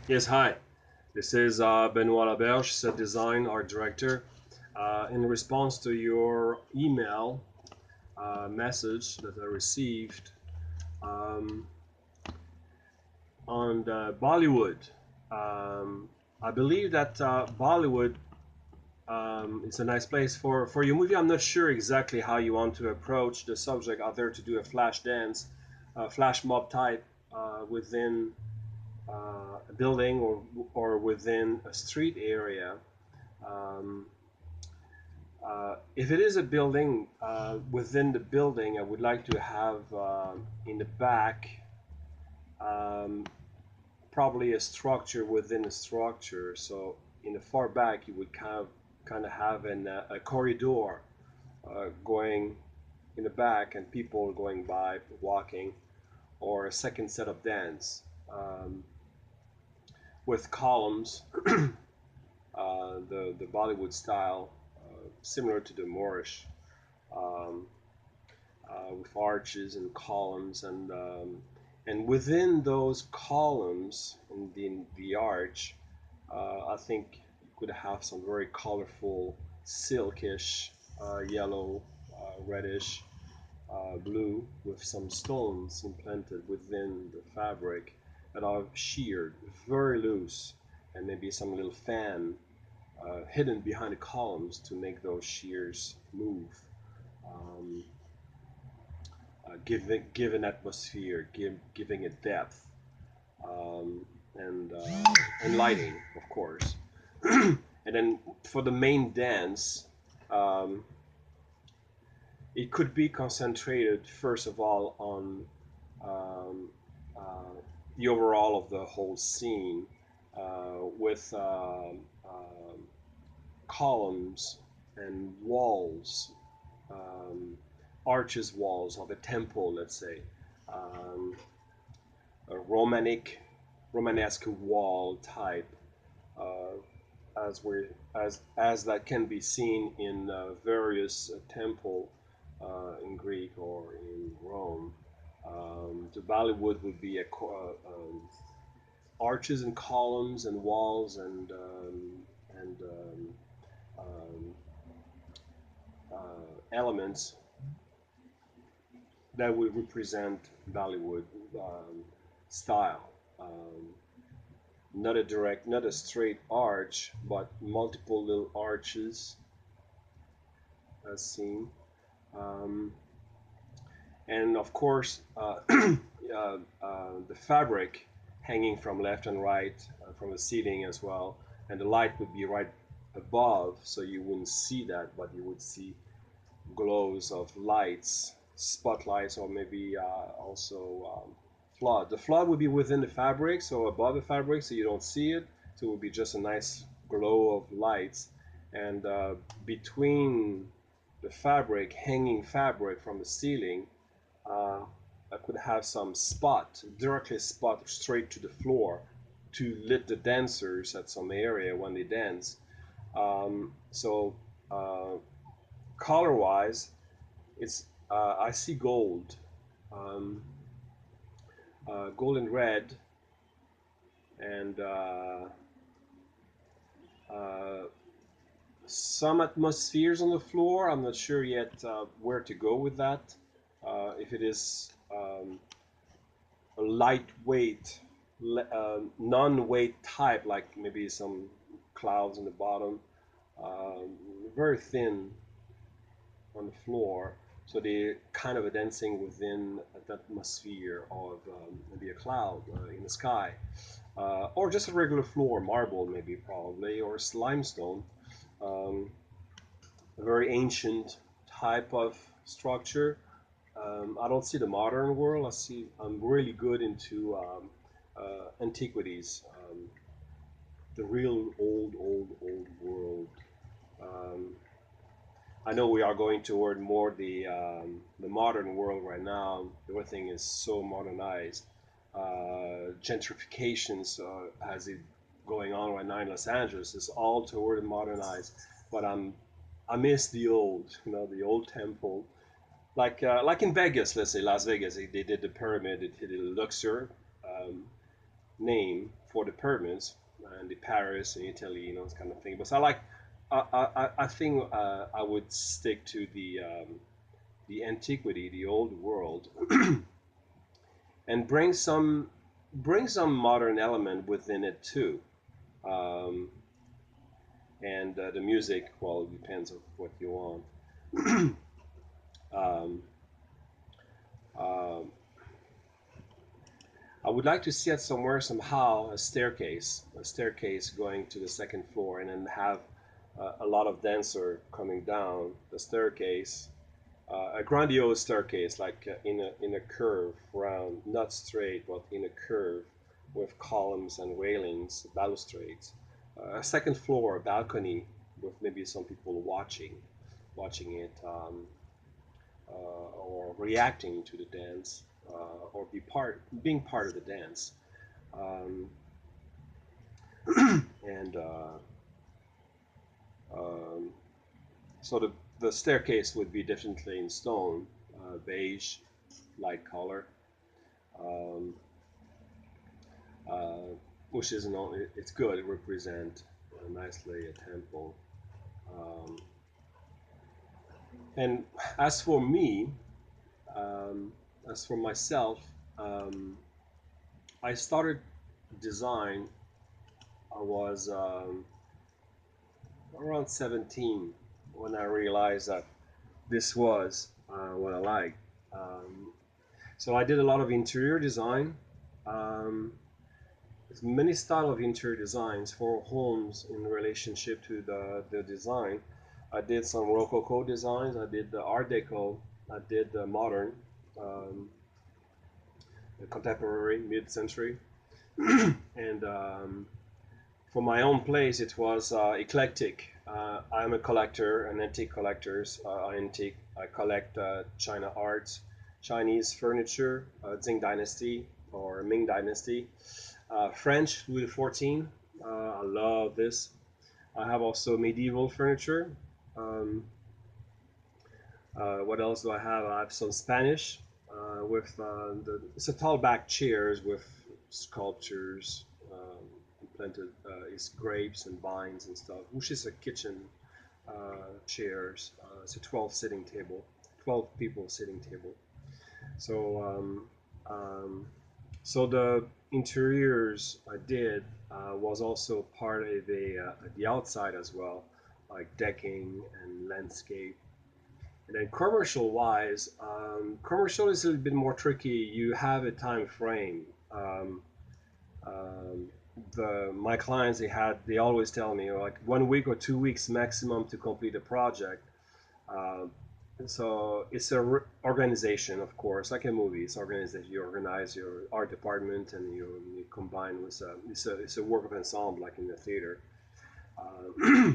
Yes, hi. This is Benoit Laberge, set design art director. In response to your email message that I received um, on the Bollywood, um, I believe that Bollywood is a nice place for your movie. I'm not sure exactly how you want to approach the subject out there to do a flash dance, flash mob type within a building or within a street area. Um, if it is a building, within the building, I would like to have in the back um, probably a structure within a structure. So in the far back, you would kind of have a corridor going in the back and people going by walking, or a second set of dance with columns, the Bollywood style, similar to the Moorish, um, with arches and columns, and within those columns in the arch, I think you could have some very colorful, silkish, yellow, reddish, blue, with some stones implanted within the fabric that are sheared very loose, and maybe some little fan hidden behind the columns to make those shears move. Um, give an atmosphere, giving it depth, um, and lighting, of course. And then for the main dance, um, it could be concentrated first of all on um, the overall of the whole scene, with columns and walls, um, arches walls of a temple, let's say, um, a Romanesque wall type, as that can be seen in various temple in Greek or in Rome. The Bollywood would be arches and columns and walls and um, elements that would represent Bollywood style. Um, not a straight arch, but multiple little arches as seen. Um, and of course, the fabric hanging from left and right from the ceiling as well, and the light would be right above, so you wouldn't see that, but you would see glows of lights, spotlights, or maybe also flood. The flood would be within the fabric, so above the fabric, so you don't see it. So it would be just a nice glow of lights, and between the fabric, hanging fabric from the ceiling, uh, I could have some spot, directly spot straight to the floor to lit the dancers at some area when they dance. So color-wise, it's I see gold, um, gold and red, and uh, some atmospheres on the floor. I'm not sure yet where to go with that. If it is a lightweight, non-weight type, like maybe some clouds in the bottom, um, very thin on the floor, so they kind of are dancing within an atmosphere of maybe a cloud in the sky, or just a regular floor, marble maybe, probably, or limestone, um, a very ancient type of structure. I don't see the modern world. I'm really good into antiquities, the real old world. Um, I know we are going toward more the modern world right now. Everything is so modernized. Gentrifications has it going on right now in Los Angeles. It's all toward modernized. But I miss the old, the old temple. Like in Vegas, let's say Las Vegas, they did the pyramid, they did Luxor. Um, name for the pyramids and the Paris in Italy, this kind of thing. But I like, I think I would stick to the antiquity, the old world, and bring some modern element within it too. Um, and the music, well, it depends on what you want. um, um, I would like to see it somewhere somehow a staircase going to the second floor, and then have a lot of dancer coming down the staircase, a grandiose staircase, like in a curve, round, not straight, but in a curve, with columns and railings, balustrades. A second floor balcony with maybe some people watching it, or reacting to the dance, or being part of the dance. Um, and um, so the staircase would be definitely in stone, beige, light color, um, uh, which is it's good. It represents nicely a temple. Um, and as for me, um, as for myself, um, I started design. I was around 17 when I realized that this was what I like. Um, so I did a lot of interior design. Um, there's many style of interior designs for homes in relationship to the design. I did some Rococo designs. I did the Art Deco. I did the modern, um, the contemporary, mid-century, and for my own place, it was eclectic. I'm a collector, an antique collector. I collect China arts, Chinese furniture, Qing Dynasty or Ming Dynasty, French Louis XIV. I love this. I have also medieval furniture. Um, what else do I have? I have some Spanish with it's a tall back chairs with sculptures, implanted. It's grapes and vines and stuff, which is a kitchen chairs. It's a 12 sitting table, 12 people sitting table. So um, so the interiors I did was also part of the outside as well, like decking and landscape. And then commercial wise, commercial is a little bit more tricky. You have a time frame. Um, my clients, they always tell me like 1 week or 2 weeks maximum to complete a project. Um, so it's a organization, of course, like a movie. It's organization. You organize your art department, and you combine with it's a work of ensemble, like in the theater. Uh,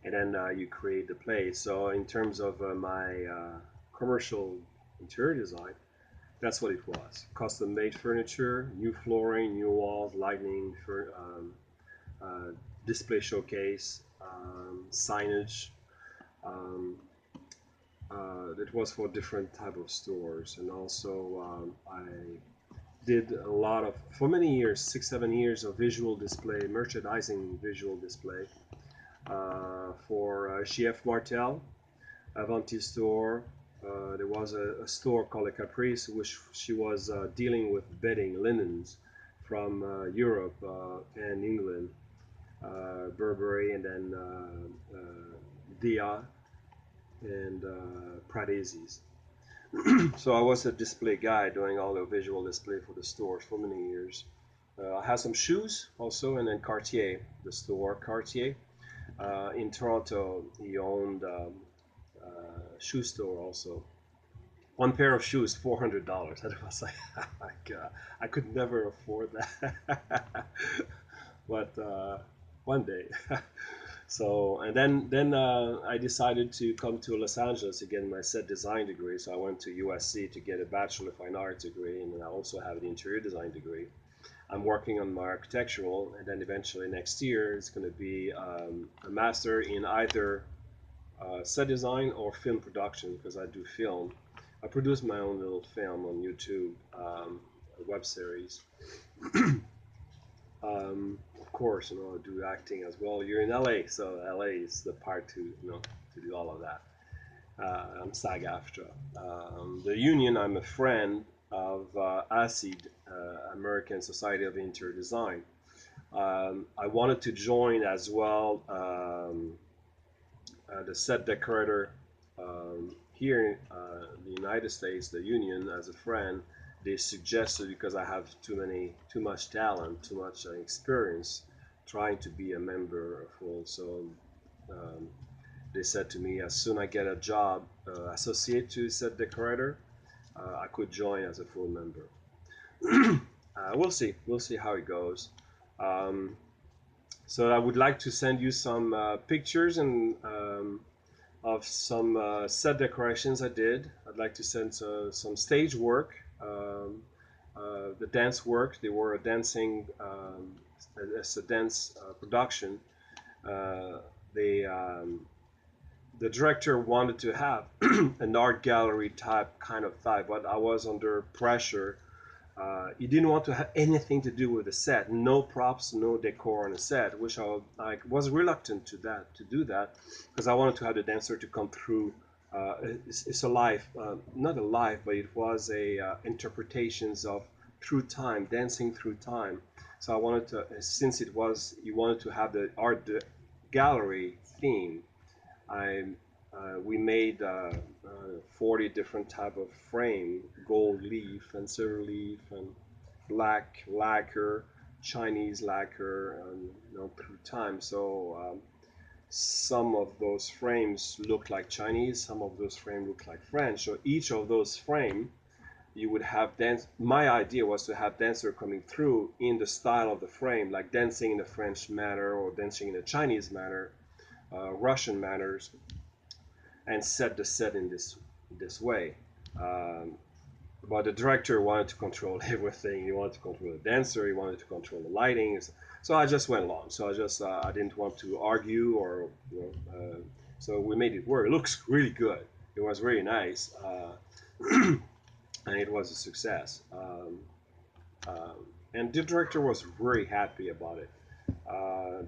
and then you create the place. So in terms of my commercial interior design, that's what it was: custom-made furniture, new flooring, new walls, lighting, uh, display showcase, signage. Um, that was for different type of stores, and also I did a lot of for many years, 6 7 years of visual display, merchandising visual display for GF Martel, Avanti store. There was a store called a Caprice, which she was dealing with bedding linens from Europe and England, Burberry, and then Dia and Pradesi's. So I was a display guy doing all the visual display for the stores for many years. I had some shoes also, and then Cartier, the store Cartier in Toronto. He owned shoe store also. One pair of shoes, $400. And I was like, oh my God, I could never afford that. But one day. So and then I decided to come to Los Angeles again. My set design degree, so I went to USC to get a Bachelor of Fine Arts degree, and then I also have an interior design degree. I'm working on my architectural, and then eventually next year it's going to be a master in either set design or film production, because I do film. I produce my own little film on YouTube, web series. Of course, I do acting as well. You're in LA, so LA is the part to to do all of that. I'm SAG-AFTRA. The union. I'm a friend of ASID, American Society of Interior Design. I wanted to join as well, the set decorator here in the United States, the union, as a friend. They suggested, because I have too much talent, too much experience, trying to be a member full. So um, they said to me, as soon as I get a job associate to set decorator, I could join as a full member. We'll see. We'll see how it goes. Um, so I would like to send you some pictures and of some set decorations I did. I'd like to send some stage work, the dance work. They were a dancing, it's a dance production. Uh, they The director wanted to have an art gallery type kind of vibe, but I was under pressure. He didn't want to have anything to do with the set, no props, no decor on the set, which I was reluctant to do that, because I wanted to have the dancer to come through. It's a life, not a life, but it was a interpretations of through time, dancing through time. So I wanted to, since it was, he wanted to have the art gallery theme. I We made 40 different type of frame, gold leaf and silver leaf and black lacquer, Chinese lacquer, and through time. So some of those frames look like Chinese, some of those frames look like French. So each of those frame, you would have dance. My idea was to have dancer coming through in the style of the frame, like dancing in the French manner or dancing in the Chinese manner, Russian manners, and set the set in this way. Um, but the director wanted to control everything. He wanted to control the dancer. He wanted to control the lighting. So I just went along. So I didn't want to argue or so we made it work. It looks really good. It was really nice, and it was a success. And the director was very happy about it.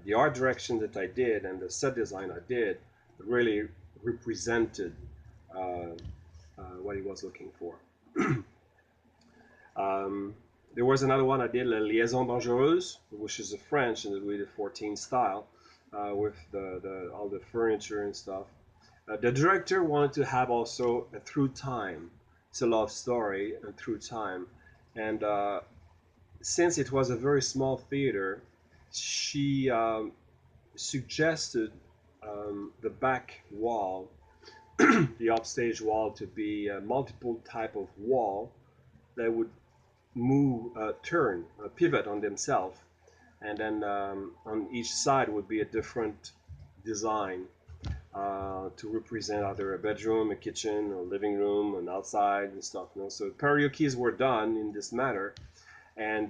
The art direction that I did and the set design I did really represented uh, what he was looking for. There was another one I did, La Liaison Dangereuse, which is a French in the Louis XIV style, with all the furniture and stuff. The director wanted to have also a through time. It's a love story and through time, and since it was a very small theater, she suggested the back wall, the upstage wall, to be a multiple type of wall that would move, turn, pivot on themselves, and then on each side would be a different design to represent either a bedroom, a kitchen, a living room, and outside and stuff. So karaoke's were done in this manner, and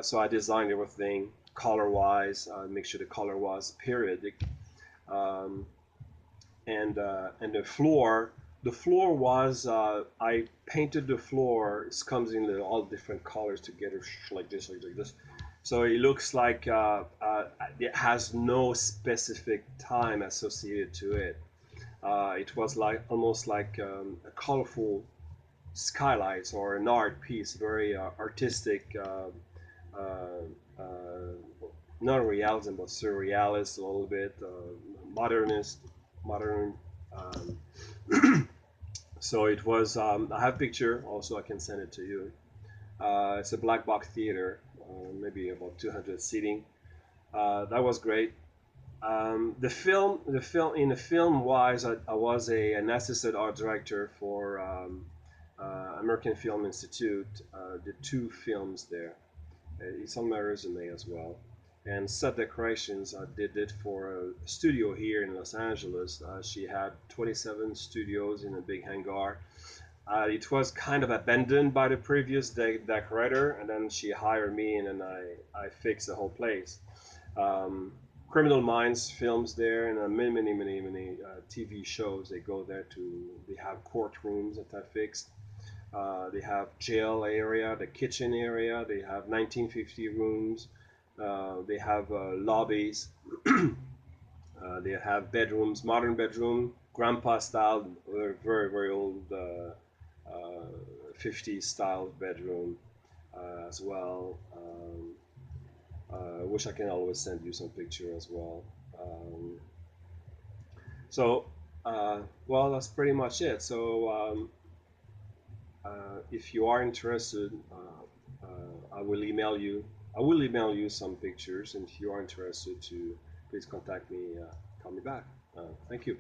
so I designed everything color-wise, make sure the color was periodic, um, and the floor was I painted the floor. It comes in all different colors together, like this. So it looks like it has no specific time associated to it. It was like almost like a colorful skylights or an art piece, very artistic, uh, not realism but surrealist a little bit, modernist, modern. Um, so it was. I have a picture also. I can send it to you. It's a black box theater, maybe about 200 seating. That was great. In the film wise, I was an assistant art director for American Film Institute. Did two films there. It's on my resume as well. And set decorations, I did it for a studio here in Los Angeles. She had 27 studios in a big hangar. It was kind of abandoned by the previous decorator, and then she hired me, and then I fixed the whole place. Um, Criminal Minds films there, and many TV shows. They go there to. They have courtrooms that I fixed. They have jail area, the kitchen area. They have 1950 rooms. They have lobbies. They have bedrooms, modern bedroom, grandpa style, very old 50s style bedroom as well. I wish I can always send you some picture as well. Um, so, well, that's pretty much it. So, if you are interested, I will email you. I will email you some pictures, and if you are interested, to please contact me. Call me back. Thank you.